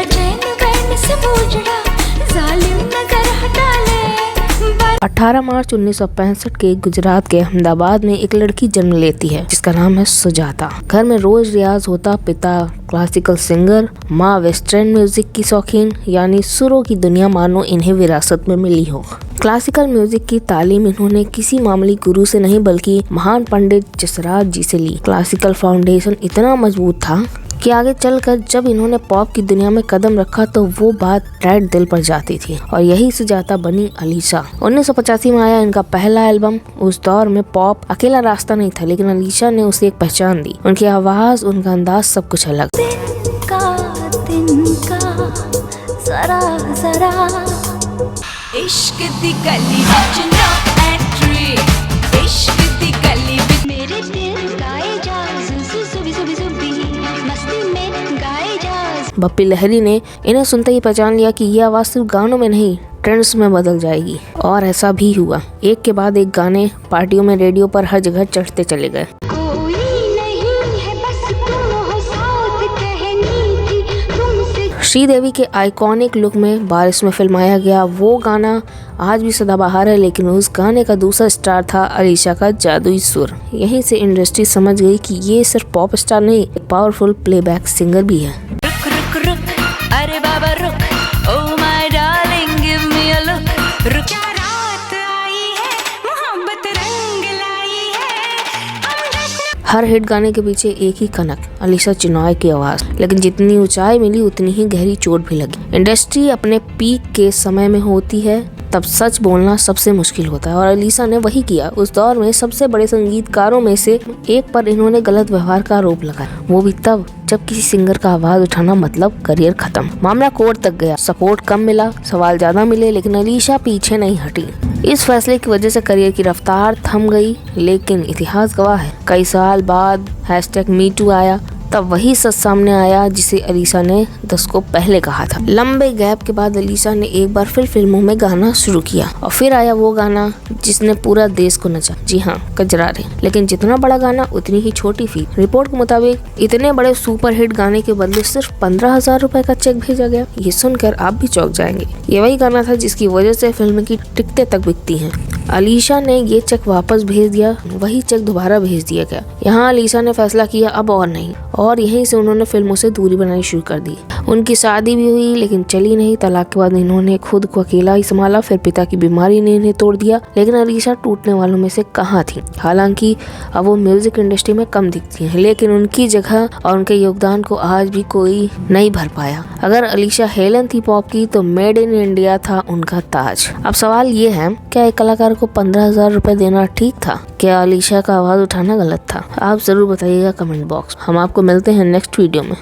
मेरा चैन वैन से उजड़ा, जालिम नजर हटा ले। 18 मार्च 1965 के गुजरात के अहमदाबाद में एक लड़की जन्म लेती है जिसका नाम है सुजाता। घर में रोज रियाज होता, पिता क्लासिकल सिंगर, माँ वेस्टर्न म्यूजिक की शौकीन, यानी सुरों की दुनिया मानो इन्हें विरासत में मिली हो। क्लासिकल म्यूजिक की तालीम इन्होंने किसी मामूली गुरु से नहीं बल्कि महान पंडित जसराज जी से ली। क्लासिकल फाउंडेशन इतना मजबूत था कि आगे चलकर जब इन्होंने पॉप की दुनिया में कदम रखा तो वो बात डायरेक्ट दिल पर जाती थी और यही सुजाता बनी अलीशा। 1985 में आया इनका पहला एल्बम। उस दौर में पॉप अकेला रास्ता नहीं था, लेकिन अलीशा ने उसे एक पहचान दी। उनकी आवाज, उनका अंदाज, सब कुछ अलग। जरा जरा इश्क दी गली विच नॉक एंट्री, इश्क दी गली विच मेरे दिल गाए जा, सुबी सुबी सुबी मस्ती में गाए जा। बप्पी लहरी ने इन्हें सुनते ही पहचान लिया कि ये आवाज सिर्फ गानों में नहीं ट्रेंड्स में बदल जाएगी, और ऐसा भी हुआ। एक के बाद एक गाने पार्टियों में, रेडियो पर हर जगह चढ़ते चले गए। श्रीदेवी के आइकॉनिक लुक में बारिश में फिल्माया गया वो गाना आज भी सदाबहार है, लेकिन उस गाने का दूसरा स्टार था अलीशा का जादुई सुर। यहीं से इंडस्ट्री समझ गई कि ये सिर्फ पॉप स्टार नहीं, एक पावरफुल प्लेबैक सिंगर भी है। रुक रुक रुक, अरे बाबा रुक, oh my darling give me a look, रुक। हर हिट गाने के पीछे एक ही कनक, अलीशा चिनॉय की आवाज। लेकिन जितनी ऊंचाई मिली उतनी ही गहरी चोट भी लगी। इंडस्ट्री अपने पीक के समय में होती है तब सच बोलना सबसे मुश्किल होता है, और अलीशा ने वही किया। उस दौर में सबसे बड़े संगीतकारों में से एक पर इन्होंने गलत व्यवहार का आरोप लगाया, वो भी तब जब किसी सिंगर का आवाज उठाना मतलब करियर खत्म। मामला कोर्ट तक गया, सपोर्ट कम मिला, सवाल ज्यादा मिले, लेकिन अलीशा पीछे नहीं हटी। इस फैसले की वजह से करियर की रफ्तार थम गई, लेकिन इतिहास गवाह है कई साल बाद #MeToo आया, तब वही सच सामने आया जिसे अलीशा ने दशकों पहले कहा था। लंबे गैप के बाद अलीशा ने एक बार फिर फिल्मों में गाना शुरू किया, और फिर आया वो गाना जिसने पूरा देश को नचा। जी हाँ, कजरारे। लेकिन जितना बड़ा गाना उतनी ही छोटी फी। रिपोर्ट के मुताबिक इतने बड़े सुपरहिट गाने के बदले सिर्फ 15,000 रुपए का चेक भेजा गया। ये सुनकर आप भी चौंक जाएंगे। ये वही गाना था जिसकी वजह से फिल्म की टिकटें तक बिकती हैं। अलीशा ने ये चेक वापस भेज दिया, वही चेक दोबारा भेज दिया गया। यहाँ अलीशा ने फैसला किया अब और नहीं, और यहीं से उन्होंने फिल्मों से दूरी बनानी शुरू कर दी। उनकी शादी भी हुई लेकिन चली नहीं। तलाक के बाद इन्होंने खुद को अकेला ही संभाला, फिर पिता की बीमारी ने इन्हें तोड़ दिया। लेकिन अलीशा टूटने वालों में से कहाँ थी। हालांकि अब वो म्यूजिक इंडस्ट्री में कम दिखती हैं, लेकिन उनकी जगह और उनके योगदान को आज भी कोई नहीं भर पाया। अगर अलीशा हेलन थी पॉप की, तो मेड इन इंडिया था उनका ताज। अब सवाल ये है, क्या एक कलाकार को 15,000 रुपए देना ठीक था? क्या अलीशा का आवाज उठाना गलत था? आप जरूर बताइएगा कमेंट बॉक्स। हम आपको मिलते हैं नेक्स्ट वीडियो में।